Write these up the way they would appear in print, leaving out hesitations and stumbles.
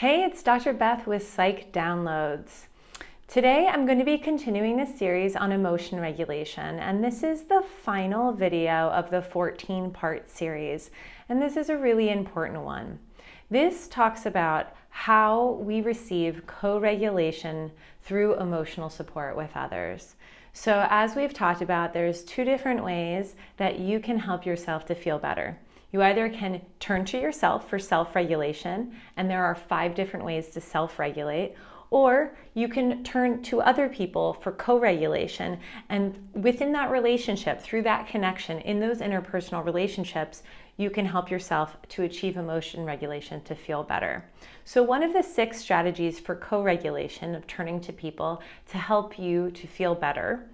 Hey, it's Dr. Beth with Psych Downloads. Today I'm going to be continuing this series on emotion regulation, and this is the final video of the 14-part series, and this is a really important one. This talks about how we receive co-regulation through emotional support with others. So as we've talked about, there's two different ways that you can help yourself to feel better. You either can turn to yourself for self-regulation, and there are 5 different ways to self-regulate, or you can turn to other people for co-regulation, and within that relationship, through that connection, in those interpersonal relationships, you can help yourself to achieve emotion regulation to feel better. So one of the 6 strategies for co-regulation, of turning to people to help you to feel better,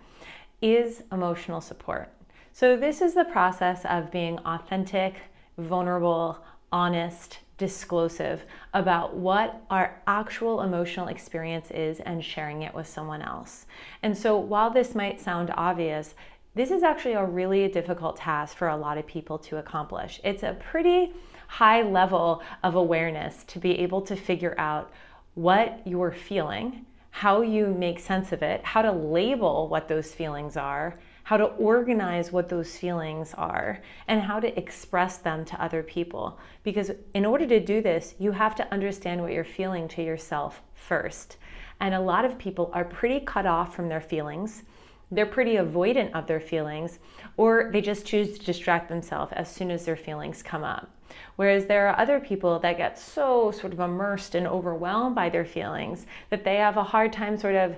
is emotional support. So this is the process of being authentic, vulnerable, honest, disclosive about what our actual emotional experience is and sharing it with someone else. And so while this might sound obvious, this is actually a really difficult task for a lot of people to accomplish. It's a pretty high level of awareness to be able to figure out what you're feeling, how you make sense of it, how to label what those feelings are, how to organize what those feelings are, and how to express them to other people. Because in order to do this, you have to understand what you're feeling to yourself first. And a lot of people are pretty cut off from their feelings. They're pretty avoidant of their feelings, or they just choose to distract themselves as soon as their feelings come up. Whereas there are other people that get so sort of immersed and overwhelmed by their feelings that they have a hard time sort of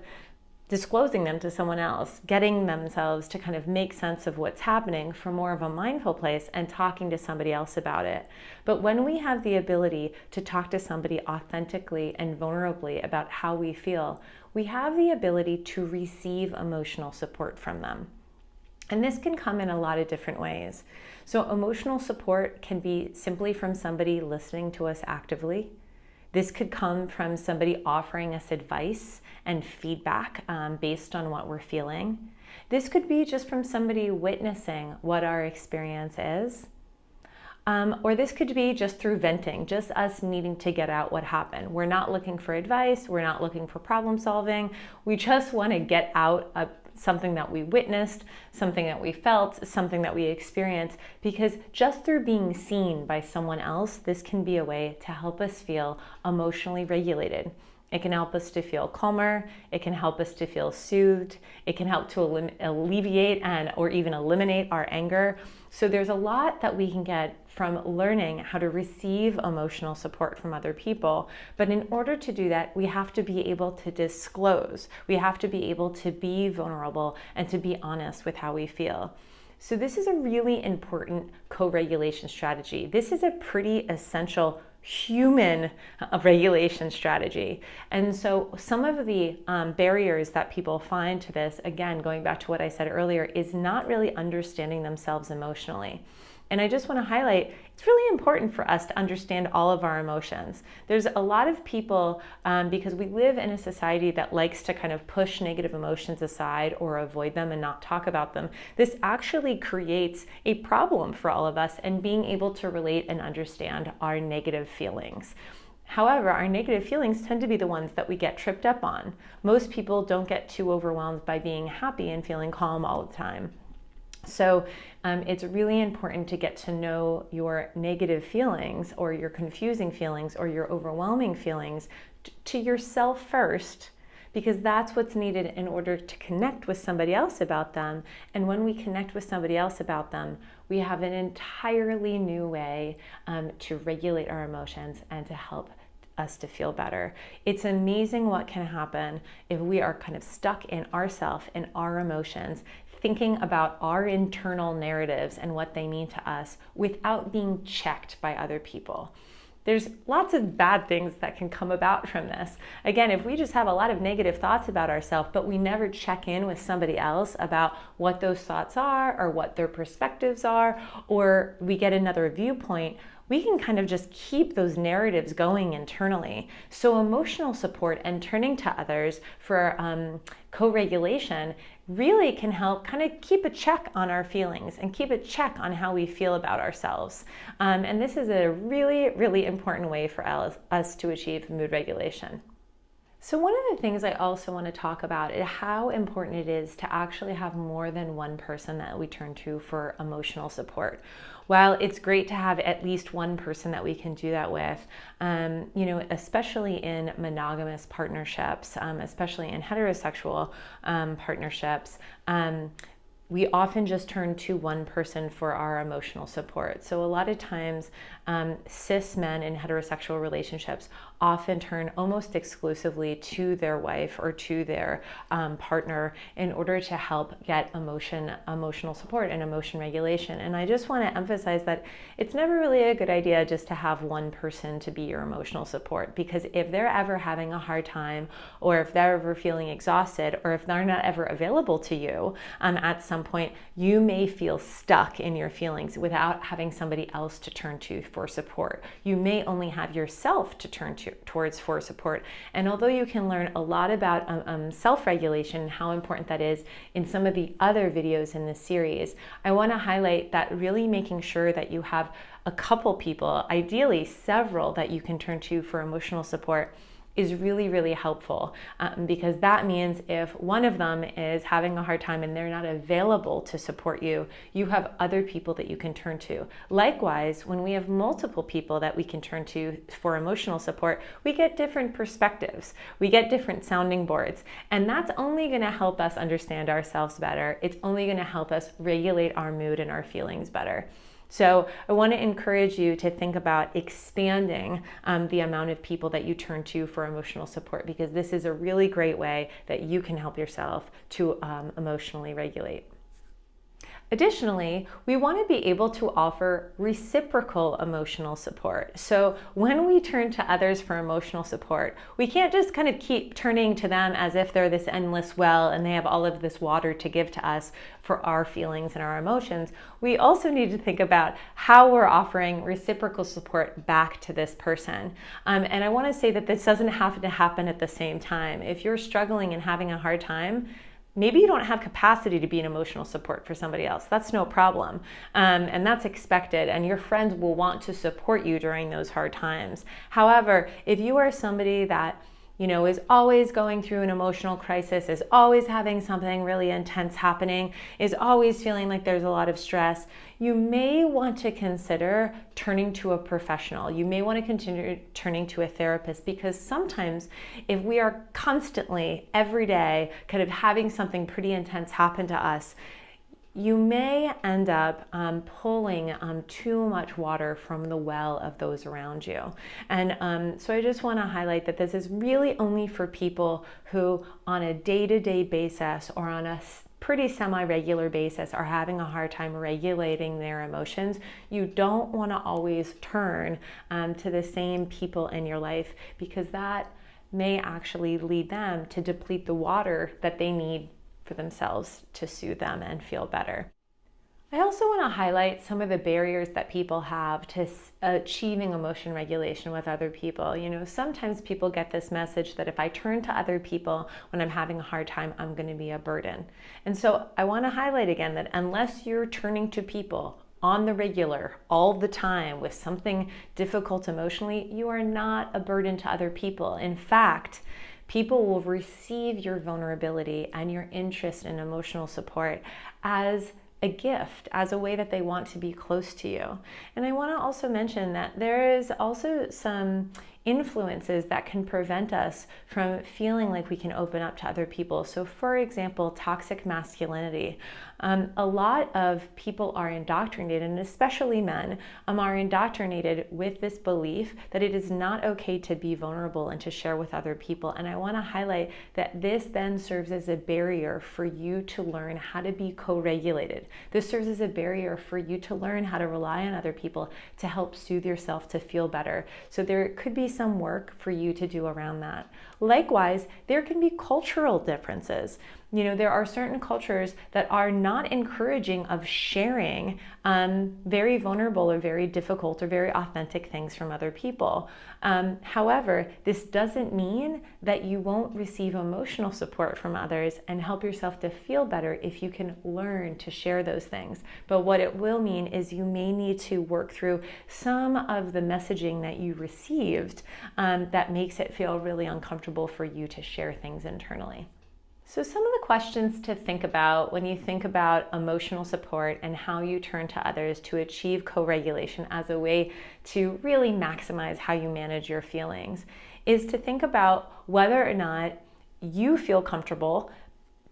disclosing them to someone else, getting themselves to kind of make sense of what's happening from more of a mindful place and talking to somebody else about it. But when we have the ability to talk to somebody authentically and vulnerably about how we feel, we have the ability to receive emotional support from them. And this can come in a lot of different ways. So emotional support can be simply from somebody listening to us actively. This could come from somebody offering us advice and feedback based on what we're feeling. This could be just from somebody witnessing what our experience is. Or this could be just through venting, just us needing to get out what happened. We're not looking for advice. We're not looking for problem solving. We just want to get out something that we witnessed, something that we felt, something that we experienced, because just through being seen by someone else, this can be a way to help us feel emotionally regulated. It can help us to feel calmer. It can help us to feel soothed. It can help to alleviate or even eliminate our anger. So there's a lot that we can get from learning how to receive emotional support from other people. But in order to do that, we have to be able to disclose. We have to be able to be vulnerable and to be honest with how we feel. So this is a really important co-regulation strategy. This is a pretty essential human regulation strategy. And so some of the barriers that people find to this, again, going back to what I said earlier, is not really understanding themselves emotionally. And I just want to highlight, it's really important for us to understand all of our emotions. There's a lot of people, because we live in a society that likes to kind of push negative emotions aside or avoid them and not talk about them. This actually creates a problem for all of us in being able to relate and understand our negative feelings. However, our negative feelings tend to be the ones that we get tripped up on. Most people don't get too overwhelmed by being happy and feeling calm all the time. So it's really important to get to know your negative feelings or your confusing feelings or your overwhelming feelings to yourself first, because that's what's needed in order to connect with somebody else about them. And when we connect with somebody else about them, we have an entirely new way to regulate our emotions and to help us to feel better. It's amazing what can happen if we are kind of stuck in ourself and our emotions, thinking about our internal narratives and what they mean to us without being checked by other people. There's lots of bad things that can come about from this. Again, if we just have a lot of negative thoughts about ourselves, but we never check in with somebody else about what those thoughts are or what their perspectives are, or we get another viewpoint, we can kind of just keep those narratives going internally. So emotional support and turning to others for co-regulation really can help kind of keep a check on our feelings and keep a check on how we feel about ourselves. And this is a really, really important way for us to achieve mood regulation. So one of the things I also want to talk about is how important it is to actually have more than one person that we turn to for emotional support. While it's great to have at least one person that we can do that with, especially in monogamous partnerships, especially in heterosexual partnerships, we often just turn to one person for our emotional support. So a lot of times, cis men in heterosexual relationships often turn almost exclusively to their wife or to their partner in order to help get emotional support and emotion regulation. And I just want to emphasize that it's never really a good idea just to have one person to be your emotional support, because if they're ever having a hard time, or if they're ever feeling exhausted, or if they're not ever available to you at some point, you may feel stuck in your feelings without having somebody else to turn to for support. You may only have yourself to turn towards for support. And although you can learn a lot about self-regulation and how important that is in some of the other videos in this series, I want to highlight that really making sure that you have a couple people, ideally several, that you can turn to for emotional support is really, really helpful, because that means if one of them is having a hard time and they're not available to support you, you have other people that you can turn to. Likewise, when we have multiple people that we can turn to for emotional support, we get different perspectives, we get different sounding boards, and that's only going to help us understand ourselves better. It's only going to help us regulate our mood and our feelings better. So I want to encourage you to think about expanding the amount of people that you turn to for emotional support, because this is a really great way that you can help yourself to emotionally regulate. Additionally, we want to be able to offer reciprocal emotional support. So when we turn to others for emotional support, we can't just kind of keep turning to them as if they're this endless well and they have all of this water to give to us for our feelings and our emotions. We also need to think about how we're offering reciprocal support back to this person. And I want to say that this doesn't have to happen at the same time. If you're struggling and having a hard time, maybe you don't have capacity to be an emotional support for somebody else. That's no problem. And that's expected. And your friends will want to support you during those hard times. However, if you are somebody that is always going through an emotional crisis, is always having something really intense happening, is always feeling like there's a lot of stress, you may want to consider turning to a professional. You may want to continue turning to a therapist, because sometimes if we are constantly, every day, kind of having something pretty intense happen to us, you may end up pulling too much water from the well of those around you. And so I just want to highlight that this is really only for people who on a day-to-day basis or on a pretty semi-regular basis are having a hard time regulating their emotions. You don't want to always turn to the same people in your life, because that may actually lead them to deplete the water that they need for themselves to soothe them and feel better. I also want to highlight some of the barriers that people have to achieving emotion regulation with other people. Sometimes people get this message that if I turn to other people when I'm having a hard time, I'm going to be a burden. And so I want to highlight again that unless you're turning to people on the regular, all the time, with something difficult emotionally, you are not a burden to other people. In fact, people will receive your vulnerability and your interest in emotional support as a gift, as a way that they want to be close to you. And I want to also mention that there is also some influences that can prevent us from feeling like we can open up to other people. So for example, toxic masculinity. A lot of people are indoctrinated, and especially men, are indoctrinated with this belief that it is not okay to be vulnerable and to share with other people. And I want to highlight that this then serves as a barrier for you to learn how to be co-regulated. This serves as a barrier for you to learn how to rely on other people to help soothe yourself, to feel better. So there could be some work for you to do around that. Likewise, there can be cultural differences. There are certain cultures that are not encouraging of sharing very vulnerable or very difficult or very authentic things from other people. However, this doesn't mean that you won't receive emotional support from others and help yourself to feel better if you can learn to share those things. But what it will mean is you may need to work through some of the messaging that you received that makes it feel really uncomfortable for you to share things internally. So some of the questions to think about when you think about emotional support and how you turn to others to achieve co-regulation as a way to really maximize how you manage your feelings is to think about whether or not you feel comfortable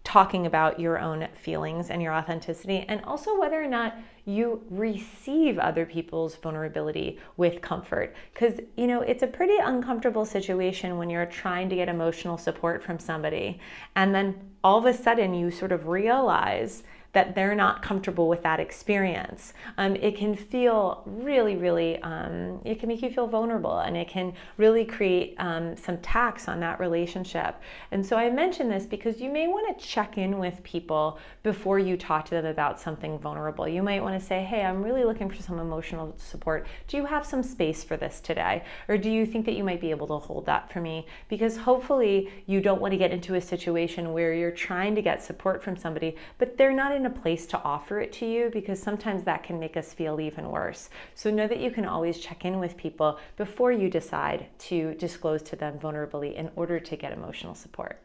talking about your own feelings and your authenticity, and also whether or not you receive other people's vulnerability with comfort. Because, it's a pretty uncomfortable situation when you're trying to get emotional support from somebody, and then all of a sudden you sort of realize that they're not comfortable with that experience. It can feel really, it can make you feel vulnerable, and it can really create some tax on that relationship. And so I mention this because you may want to check in with people before you talk to them about something vulnerable. You might want to say, hey, I'm really looking for some emotional support. Do you have some space for this today? Or do you think that you might be able to hold that for me? Because hopefully you don't want to get into a situation where you're trying to get support from somebody, but they're not in a place to offer it to you, because sometimes that can make us feel even worse. So know that you can always check in with people before you decide to disclose to them vulnerability in order to get emotional support.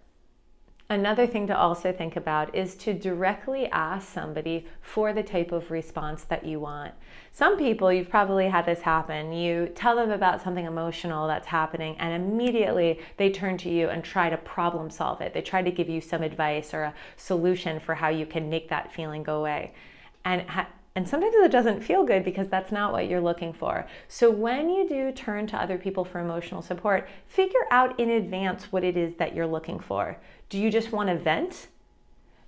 Another thing to also think about is to directly ask somebody for the type of response that you want. Some people, you've probably had this happen. You tell them about something emotional that's happening, and immediately they turn to you and try to problem solve it. They try to give you some advice or a solution for how you can make that feeling go away. And sometimes it doesn't feel good because that's not what you're looking for. So when you do turn to other people for emotional support, figure out in advance what it is that you're looking for. Do you just want to vent?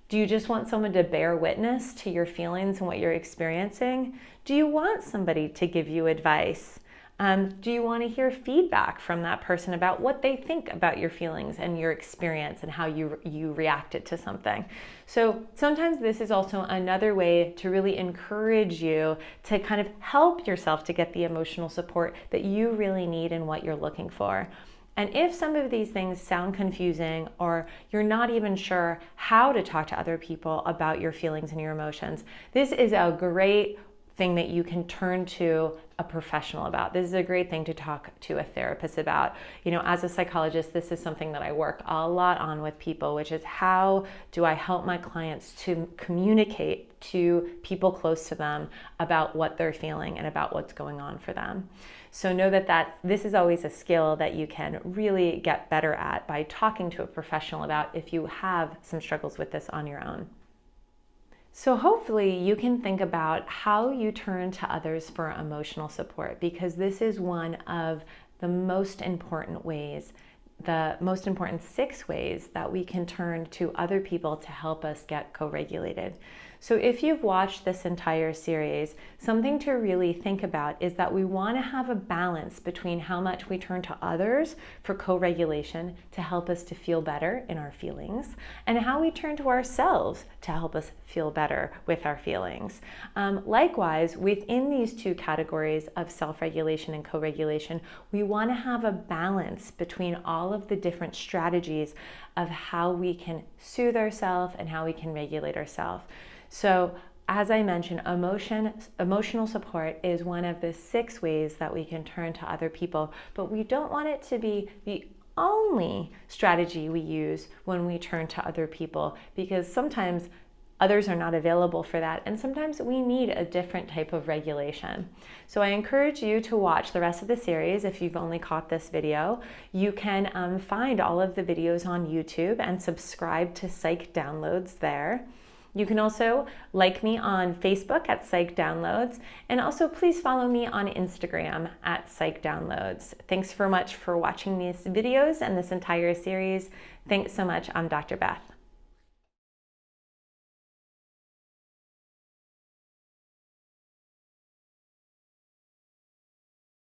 Do you just want someone to bear witness to your feelings and what you're experiencing? Do you want somebody to give you advice? Do you want to hear feedback from that person about what they think about your feelings and your experience and how you reacted to something? So sometimes this is also another way to really encourage you to kind of help yourself to get the emotional support that you really need and what you're looking for. And if some of these things sound confusing, or you're not even sure how to talk to other people about your feelings and your emotions, this is a great thing that you can turn to a professional about. This is a great thing to talk to a therapist about. As a psychologist, this is something that I work a lot on with people, which is how do I help my clients to communicate to people close to them about what they're feeling and about what's going on for them. So know that this is always a skill that you can really get better at by talking to a professional about if you have some struggles with this on your own. So hopefully you can think about how you turn to others for emotional support, because this is one of the most important ways, the most important 6 ways that we can turn to other people to help us get co-regulated. So if you've watched this entire series, something to really think about is that we want to have a balance between how much we turn to others for co-regulation to help us to feel better in our feelings, and how we turn to ourselves to help us feel better with our feelings. Likewise, within these 2 categories of self-regulation and co-regulation, we want to have a balance between all of the different strategies of how we can soothe ourselves and how we can regulate ourselves. So as I mentioned, emotional support is one of the 6 ways that we can turn to other people, but we don't want it to be the only strategy we use when we turn to other people, because sometimes others are not available for that, and sometimes we need a different type of regulation. So I encourage you to watch the rest of the series. If you've only caught this video, you can find all of the videos on YouTube and subscribe to Psych Downloads there. You can also like me on Facebook at Psych Downloads, and also please follow me on Instagram at Psych Downloads. Thanks so much for watching these videos and this entire series. Thanks so much. I'm Dr. Beth.